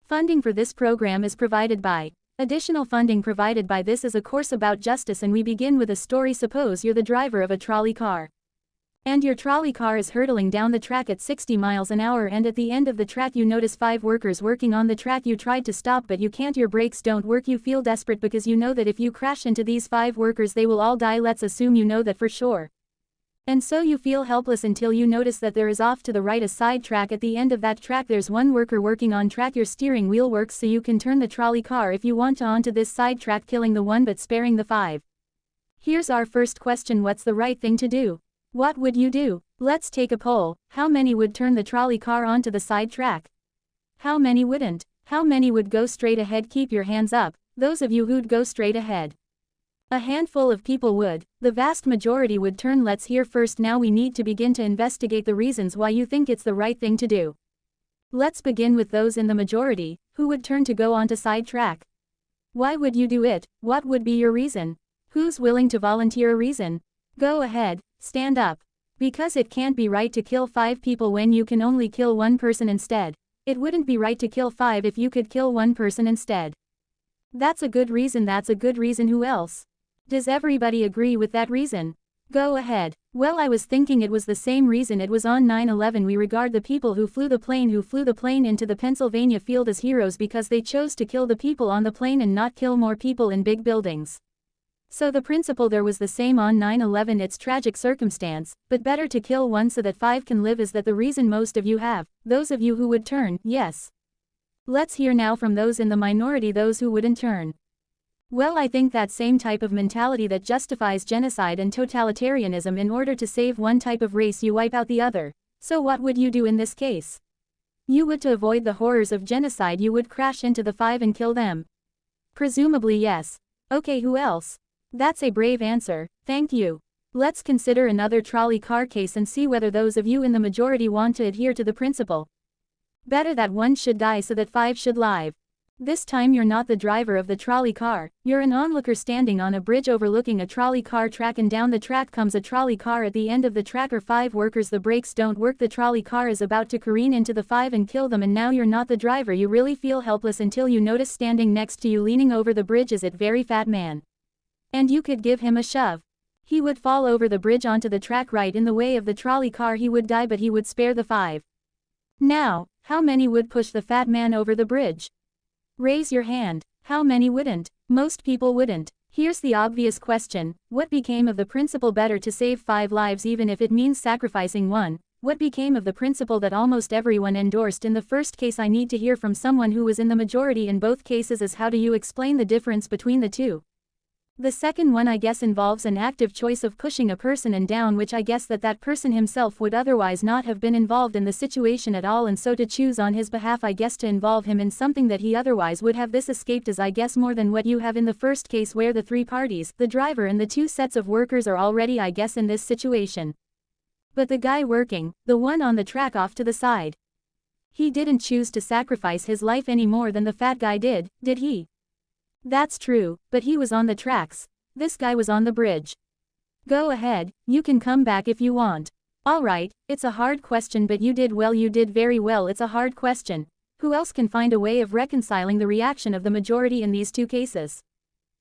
Funding for this program is provided by. Additional funding provided by. This is a course about justice, and we begin with a story. Suppose you're the driver of a trolley car. And your trolley car is hurtling down the track at 60 miles an hour, and at the end of the track you notice 5 workers working on the track. You tried to stop but you can't, your brakes don't work. You feel desperate because you know that if you crash into these 5 workers they will all die. Let's assume you know that for sure. And so you feel helpless until you notice that there is off to the right a side track. At the end of that track there's one worker working on track. Your steering wheel works so you can turn the trolley car if you want to onto this side track, killing the one but sparing the 5. Here's our first question: what's the right thing to do? What would you do? Let's take a poll. How many would turn the trolley car onto the side track? How many wouldn't? How many would go straight ahead? Keep your hands up, those of you who'd go straight ahead. A handful of people would. The vast majority would turn. Let's hear first. Now we need to begin to investigate the reasons why you think it's the right thing to do. Let's begin with those in the majority, who would turn to go onto side track. Why would you do it? What would be your reason? Who's willing to volunteer a reason? Go ahead, stand up. Because it can't be right to kill 5 people when you can only kill 1 person instead. It wouldn't be right to kill 5 if you could kill 1 person instead. That's a good reason. That's a good reason. Who else? Does everybody agree with that reason? Go ahead. Well, I was thinking it was the same reason. It was on 9/11. We regard the people who flew the plane into the Pennsylvania field as heroes because they chose to kill the people on the plane and not kill more people in big buildings. So the principle there was the same on 9/11. It's tragic circumstance, but better to kill 1 so that 5 can live. Is that the reason most of you have? Those of you who would turn, yes. Let's hear now from those in the minority, those who wouldn't turn. Well, I think that same type of mentality that justifies genocide and totalitarianism. In order to save one type of race you wipe out the other. So what would you do in this case? You would, to avoid the horrors of genocide, you would crash into the 5 and kill them. Presumably yes. Okay, who else? That's a brave answer, thank you. Let's consider another trolley car case and see whether those of you in the majority want to adhere to the principle. Better that 1 should die so that 5 should live. This time you're not the driver of the trolley car, you're an onlooker standing on a bridge overlooking a trolley car track, and down the track comes a trolley car. At the end of the track are 5 workers. The brakes don't work. The trolley car is about to careen into the 5 and kill them, and now you're not the driver. You really feel helpless until you notice standing next to you leaning over the bridge is a very fat man. And you could give him a shove. He would fall over the bridge onto the track right in the way of the trolley car. He would die, but he would spare the 5. Now, how many would push the fat man over the bridge? Raise your hand. How many wouldn't? Most people wouldn't. Here's the obvious question: what became of the principle better to save 5 lives even if it means sacrificing 1? What became of the principle that almost everyone endorsed in the first case? I need to hear from someone who was in the majority in both cases. As how do you explain the difference between the two? The second one, I guess, involves an active choice of pushing a person and down, which I guess that person himself would otherwise not have been involved in the situation at all, and so to choose on his behalf, I guess, to involve him in something that he otherwise would have. This escaped is, I guess, more than what you have in the first case, where the 3 parties, the driver and the 2 sets of workers, are already, I guess, in this situation. But the guy working, the one on the track off to the side, he didn't choose to sacrifice his life any more than the fat guy did he? That's true, but he was on the tracks. This guy was on the bridge. Go ahead, you can come back if you want. Alright, it's a hard question, but you did well, you did very well. It's a hard question. Who else can find a way of reconciling the reaction of the majority in these 2 cases?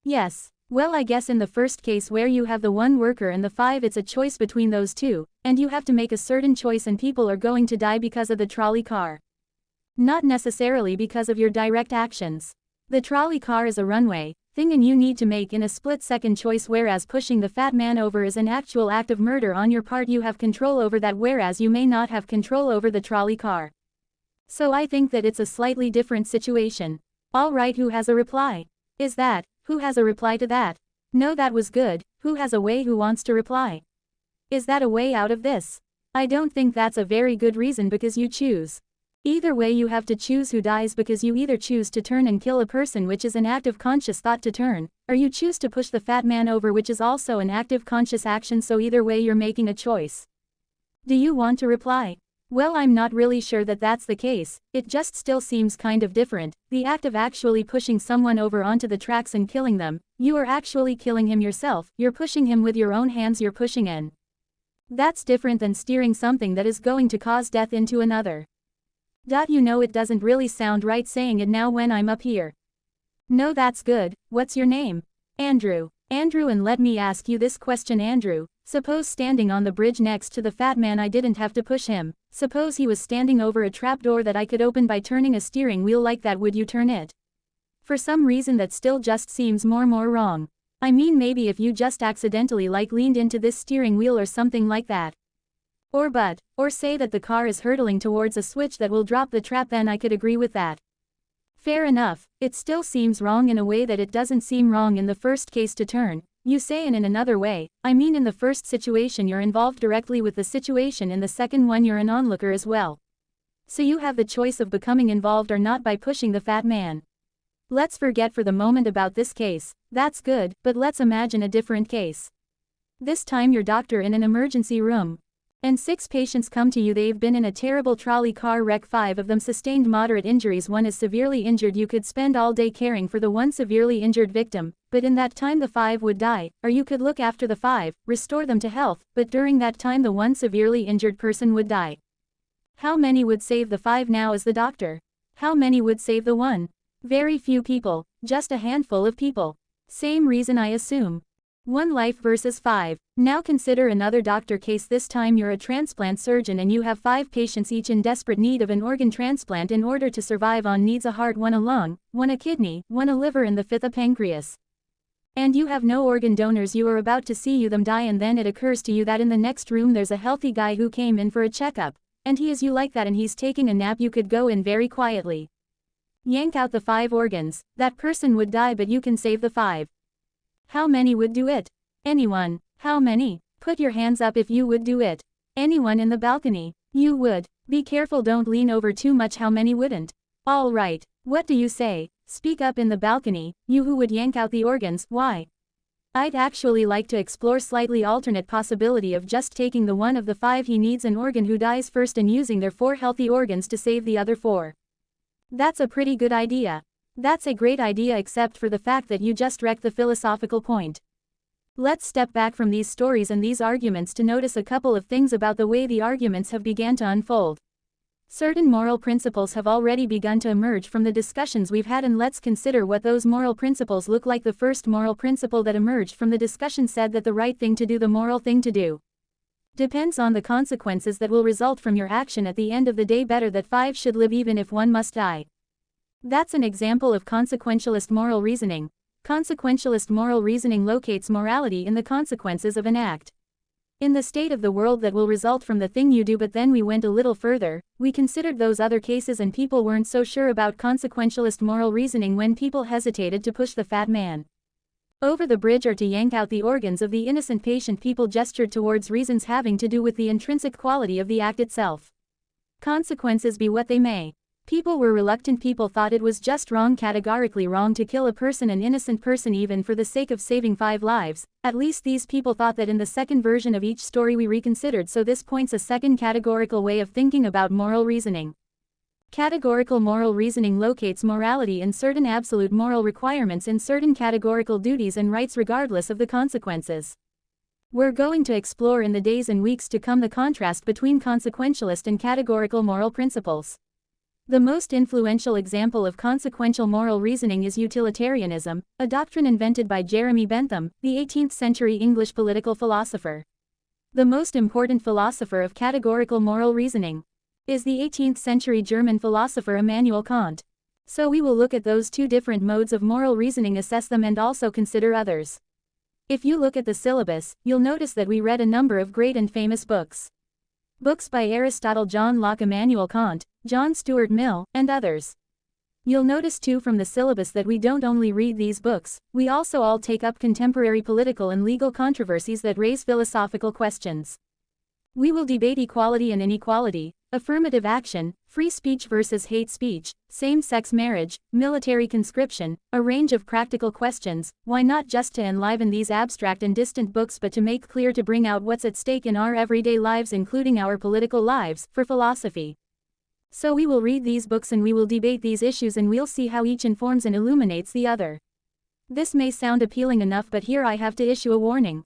Yes, well, I guess in the first case where you have the 1 worker and the 5, it's a choice between those 2, and you have to make a certain choice, and people are going to die because of the trolley car. Not necessarily because of your direct actions. The trolley car is a runway thing, and you need to make in a split-second choice, whereas pushing the fat man over is an actual act of murder on your part. You have control over that, whereas you may not have control over the trolley car. So I think that it's a slightly different situation. Alright, who has a reply? Is that, who has a reply to that? No, that was good. Who has a way? Who wants to reply? Is that a way out of this? I don't think that's a very good reason, because you choose. Either way, you have to choose who dies, because you either choose to turn and kill a person, which is an active conscious thought to turn, or you choose to push the fat man over, which is also an active conscious action. So either way you're making a choice. Do you want to reply? Well, I'm not really sure that that's the case. It just still seems kind of different. The act of actually pushing someone over onto the tracks and killing them, you are actually killing him yourself. You're pushing him with your own hands. You're pushing in. That's different than steering something that is going to cause death into another. You know it doesn't really sound right saying it now when I'm up here. No, that's good. What's your name? Andrew. Andrew, and let me ask you this question, Andrew. Suppose standing on the bridge next to the fat man, I didn't have to push him. Suppose he was standing over a trapdoor that I could open by turning a steering wheel like that, would you turn it? For some reason that still just seems more wrong. I mean, maybe if you just accidentally leaned into this steering wheel or something like that. Or say that the car is hurtling towards a switch that will drop the trap, then I could agree with that. Fair enough. It still seems wrong in a way that it doesn't seem wrong in the first case to turn, you say, and in another way, I mean in the first situation you're involved directly with the situation, in the second one you're an onlooker as well. So you have the choice of becoming involved or not by pushing the fat man. Let's forget for the moment about this case. That's good, but let's imagine a different case. This time you're doctor in an emergency room. And 6 patients come to you. They've been in a terrible trolley car wreck. 5 of them sustained moderate injuries. 1 is severely injured. You could spend all day caring for the 1 severely injured victim, but in that time the 5 would die, or you could look after the 5, restore them to health, but during that time the 1 severely injured person would die. How many would save the 5 now as the doctor? How many would save the 1? Very few people, just a handful of people. Same reason, I assume. 1 life versus 5. Now consider another doctor case. This time you're a transplant surgeon and you have 5 patients, each in desperate need of an organ transplant in order to survive. On needs a heart, 1 a lung, 1 a kidney, 1 a liver, and the 5th a pancreas. And you have no organ donors. You are about to see them die, and then it occurs to you that in the next room there's a healthy guy who came in for a checkup, and he is you like that, and he's taking a nap. You could go in very quietly. Yank out the 5 organs. That person would die, but you can save the 5. How many would do it? Anyone. How many? Put your hands up if you would do it. Anyone in the balcony? You would. Be careful, don't lean over too much. How many wouldn't? All right. What do you say? Speak up in the balcony, you who would yank out the organs. Why? I'd actually like to explore slightly alternate possibility of just taking the 1 of the 5 he needs an organ who dies first and using their 4 healthy organs to save the other 4. That's a pretty good idea. That's a great idea, except for the fact that you just wrecked the philosophical point. Let's step back from these stories and these arguments to notice a couple of things about the way the arguments have began to unfold. Certain moral principles have already begun to emerge from the discussions we've had, and let's consider what those moral principles look like. The first moral principle that emerged from the discussion said that the right thing to do, the moral thing to do, depends on the consequences that will result from your action at the end of the day. Better that 5 should live even if 1 must die. That's an example of consequentialist moral reasoning. Consequentialist moral reasoning locates morality in the consequences of an act, in the state of the world that will result from the thing you do. But then we went a little further, we considered those other cases, and people weren't so sure about consequentialist moral reasoning when people hesitated to push the fat man over the bridge or to yank out the organs of the innocent patient. People gestured towards reasons having to do with the intrinsic quality of the act itself. Consequences be what they may. People were reluctant. People thought it was just wrong, categorically wrong, to kill a person, an innocent person, even for the sake of saving 5 lives. At least these people thought that in the second version of each story we reconsidered. So this points a second categorical way of thinking about moral reasoning. Categorical moral reasoning locates morality in certain absolute moral requirements, in certain categorical duties and rights regardless of the consequences. We're going to explore in the days and weeks to come the contrast between consequentialist and categorical moral principles. The most influential example of consequential moral reasoning is utilitarianism, a doctrine invented by Jeremy Bentham, the 18th century English political philosopher. The most important philosopher of categorical moral reasoning is the 18th century German philosopher Immanuel Kant. So we will look at those 2 different modes of moral reasoning, assess them, and also consider others. If you look at the syllabus, you'll notice that we read a number of great and famous books. Books by Aristotle, John Locke, Immanuel Kant, John Stuart Mill, and others. You'll notice too from the syllabus that we don't only read these books, we also all take up contemporary political and legal controversies that raise philosophical questions. We will debate equality and inequality, affirmative action, free speech versus hate speech, same-sex marriage, military conscription, a range of practical questions. Why not just to enliven these abstract and distant books, but to make clear, to bring out what's at stake in our everyday lives, including our political lives, for philosophy. So we will read these books and we will debate these issues, and we'll see how each informs and illuminates the other. This may sound appealing enough, but here I have to issue a warning.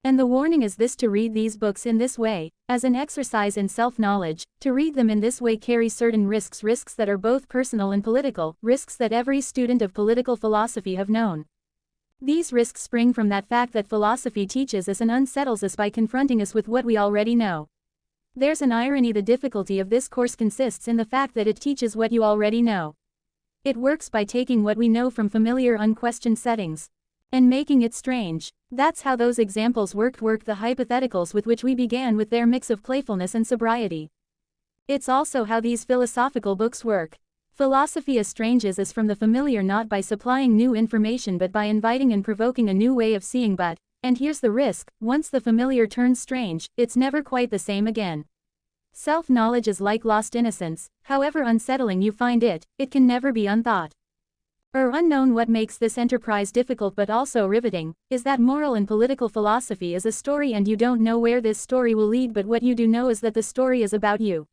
And the warning is this: to read these books in this way, as an exercise in self-knowledge, to read them in this way carries certain risks that are both personal and political, risks that every student of political philosophy have known. These risks spring from that fact that philosophy teaches us and unsettles us by confronting us with what we already know. There's an irony: the difficulty of this course consists in the fact that it teaches what you already know. It works by taking what we know from familiar unquestioned settings and making it strange. That's how those examples worked the hypotheticals with which we began, with their mix of playfulness and sobriety. It's also how these philosophical books work. Philosophy estranges us from the familiar not by supplying new information but by inviting and provoking a new way of seeing. But, and here's the risk, once the familiar turns strange, it's never quite the same again. Self-knowledge is like lost innocence: however unsettling you find it, it can never be unthought or unknown. What makes this enterprise difficult but also riveting is that moral and political philosophy is a story, and you don't know where this story will lead, but what you do know is that the story is about you.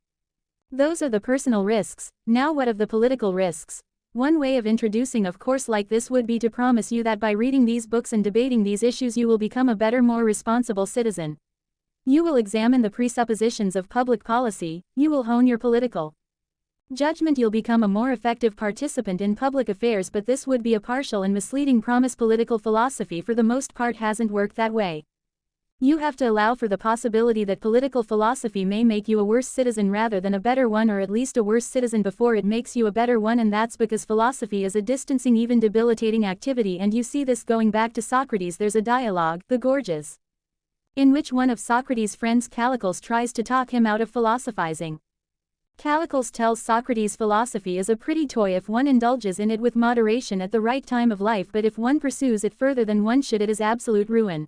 Those are the personal risks. Now what of the political risks? One way of introducing a course like this would be to promise you that by reading these books and debating these issues you will become a better, more responsible citizen. You will examine the presuppositions of public policy, you will hone your political judgment, you'll become a more effective participant in public affairs. But this would be a partial and misleading promise. Political philosophy for the most part hasn't worked that way. You have to allow for the possibility that political philosophy may make you a worse citizen rather than a better one, or at least a worse citizen before it makes you a better one, and that's because philosophy is a distancing, even debilitating activity. And you see this going back to Socrates. There's a dialogue, The Gorgias, in which one of Socrates' friends, Callicles, tries to talk him out of philosophizing. Callicles tells Socrates philosophy is a pretty toy if one indulges in it with moderation at the right time of life, but if one pursues it further than one should, it is absolute ruin.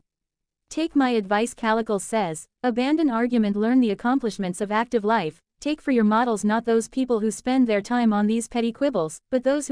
Take my advice, Callicles says, abandon argument, learn the accomplishments of active life, take for your models not those people who spend their time on these petty quibbles, but those who